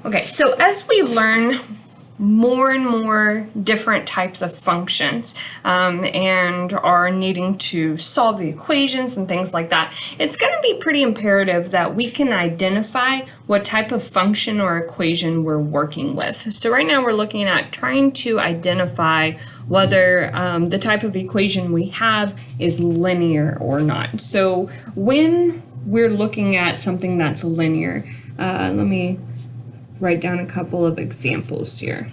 Okay, so as we learn more and more different types of functions and are needing to solve the equations and things like that, it's going to be pretty imperative that we can identify what type of function or equation we're working with. So right now we're looking at trying to identify whether the type of equation we have is linear or not. So when we're looking at something that's linear, let me write down a couple of examples here.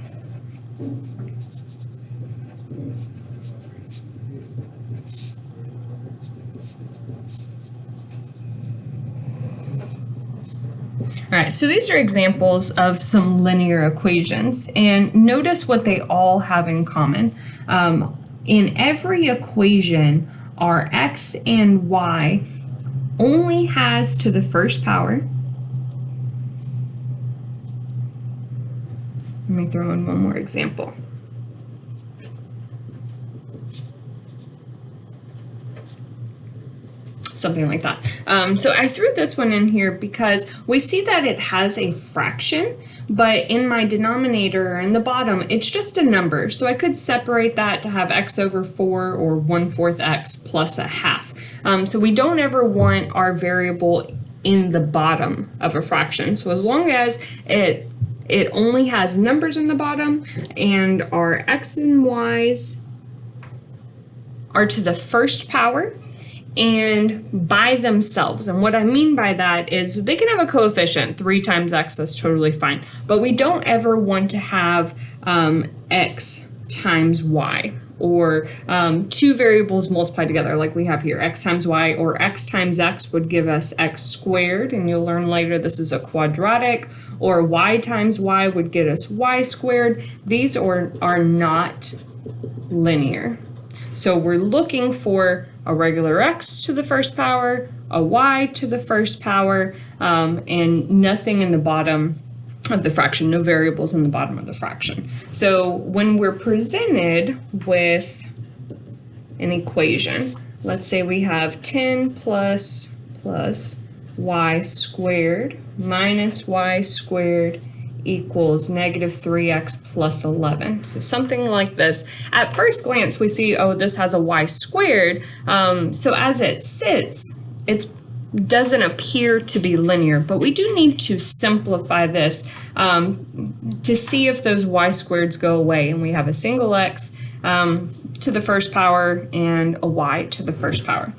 All right, so these are examples of some linear equations, and notice what they all have in common. In every equation, our x and y only has to the first power. Let me throw in one more example. Something like that. So I threw this one in here because we see that it has a fraction, but in my denominator in the bottom, it's just a number. So I could separate that to have x over 4 or 1/4 x plus a half. So we don't ever want our variable in the bottom of a fraction. So as long as it only has numbers in the bottom and our x and y's are to the first power and by themselves. And what I mean by that is they can have a coefficient, 3 times x, that's totally fine. But we don't ever want to have x times y, or two variables multiplied together like we have here, x times y, or x times x would give us x squared, and you'll learn later this is a quadratic, or y times y would get us y squared. These are not linear. So we're looking for a regular x to the first power, a y to the first power, and nothing in the bottom of the fraction, no variables in the bottom of the fraction. So when we're presented with an equation, let's say we have 10 plus y squared minus y squared equals negative 3x plus 11. So something like this. At first glance, we see, oh, this has a y squared. So as it sits, it doesn't appear to be linear, but we do need to simplify this to see if those y squareds go away. And we have a single x to the first power and a y to the first power.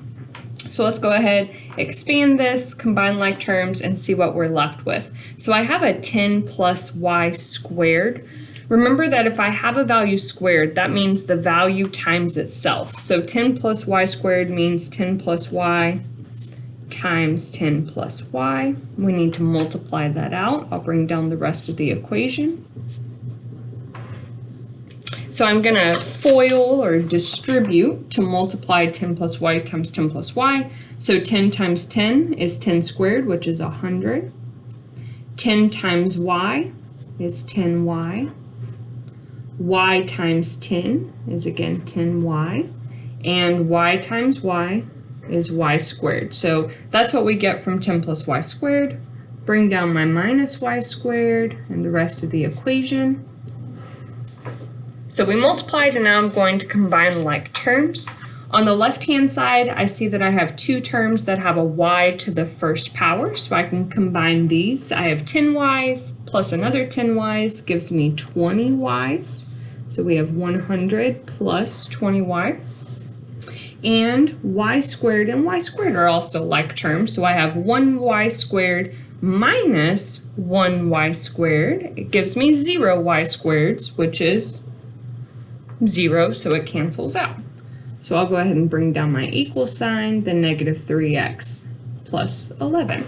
So let's go ahead, expand this, combine like terms, and see what we're left with. So I have a 10 plus y squared. Remember that if I have a value squared, that means the value times itself. So 10 plus y squared means 10 plus y times 10 plus y. We need to multiply that out. I'll bring down the rest of the equation. So I'm going to FOIL or distribute to multiply 10 plus y times 10 plus y. So 10 times 10 is 10 squared, which is 100. 10 times y is 10y. Y times 10 is again 10y. And y times y is y squared. So that's what we get from 10 plus y squared. Bring down my minus y squared and the rest of the equation. So we multiplied, and now I'm going to combine like terms. On the left-hand side, I see that I have two terms that have a y to the first power, so I can combine these. I have 10 y's plus another 10 y's gives me 20 y's. So we have 100 plus 20y. And y squared and y squared are also like terms, so I have 1y squared minus 1y squared. It gives me 0 y squareds, which is 0, so it cancels out. So I'll go ahead and bring down my equal sign, then negative 3x plus 11.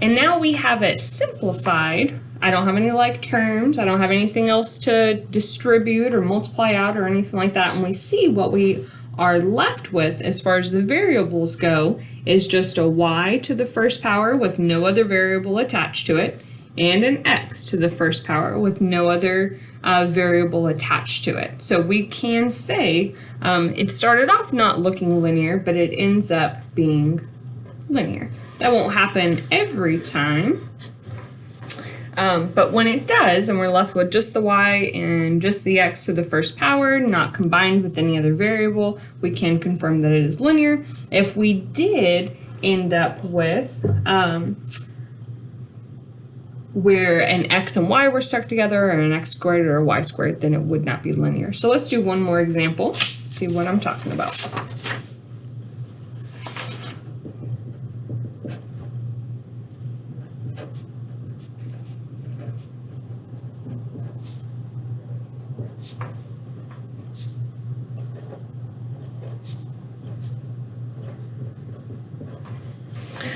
And now we have it simplified. I don't have any like terms. I don't have anything else to distribute or multiply out or anything like that. And we see what we are left with as far as the variables go is just a y to the first power with no other variable attached to it, and an x to the first power with no other variable attached to it. So we can say it started off not looking linear, but it ends up being linear. That won't happen every time, But when it does, and we're left with just the y and just the x to the first power, not combined with any other variable, we can confirm that it is linear. If we did end up with where an x and y were stuck together, or an x squared or a y squared, then it would not be linear. So let's do one more example, see what I'm talking about.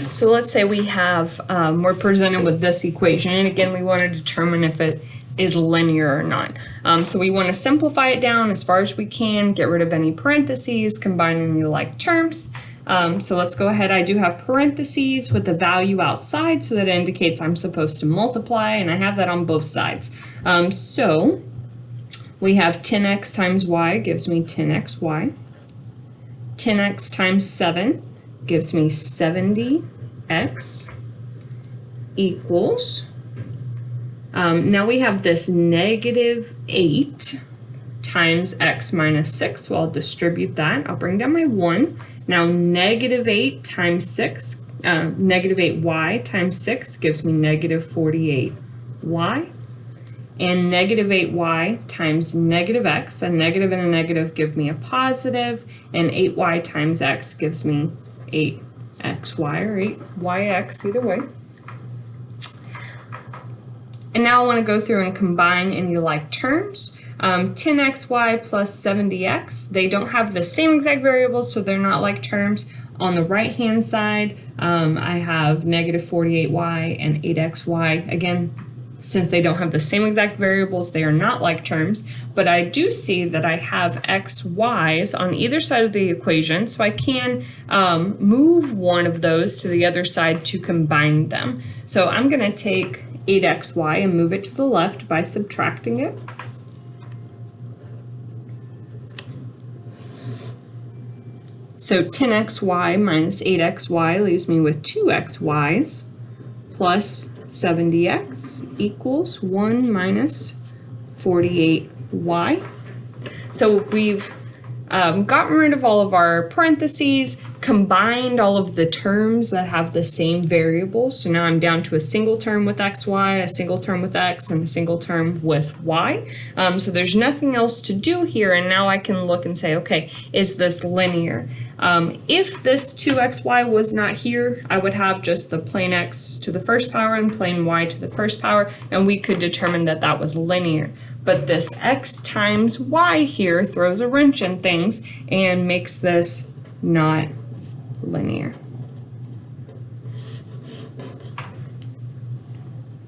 So let's say we have, we're presented with this equation, and again, we want to determine if it is linear or not. So we want to simplify it down as far as we can, get rid of any parentheses, combine any like terms. So let's go ahead. I do have parentheses with the value outside, so that indicates I'm supposed to multiply, and I have that on both sides. So we have 10x times y gives me 10xy. 10x times 7 gives me 70x equals, now we have this negative 8 times x minus 6, so I'll distribute that. I'll bring down my 1. Now negative 8 times 6, negative 8y times 6 gives me negative 48y. And negative 8y times negative x, a negative and a negative give me a positive, and 8y times x gives me 8xy or 8yx, either way. And now I want to go through and combine any like terms. 10xy plus 70x, they don't have the same exact variables, so they're not like terms. On the right hand side, I have negative 48y and 8xy. Again, since they don't have the same exact variables, they are not like terms, but I do see that I have xy's on either side of the equation, so I can move one of those to the other side to combine them. So I'm going to take 8xy and move it to the left by subtracting it. So 10xy minus 8xy leaves me with 2xy's plus 70x equals 1 minus 48y. So we've gotten rid of all of our parentheses, combined all of the terms that have the same variables. So now I'm down to a single term with xy, a single term with x, and a single term with y. So there's nothing else to do here, and now I can look and say, okay, is this linear? If this 2xy was not here, I would have just the plain x to the first power and plain y to the first power, and we could determine that that was linear. But this x times y here throws a wrench in things and makes this not linear.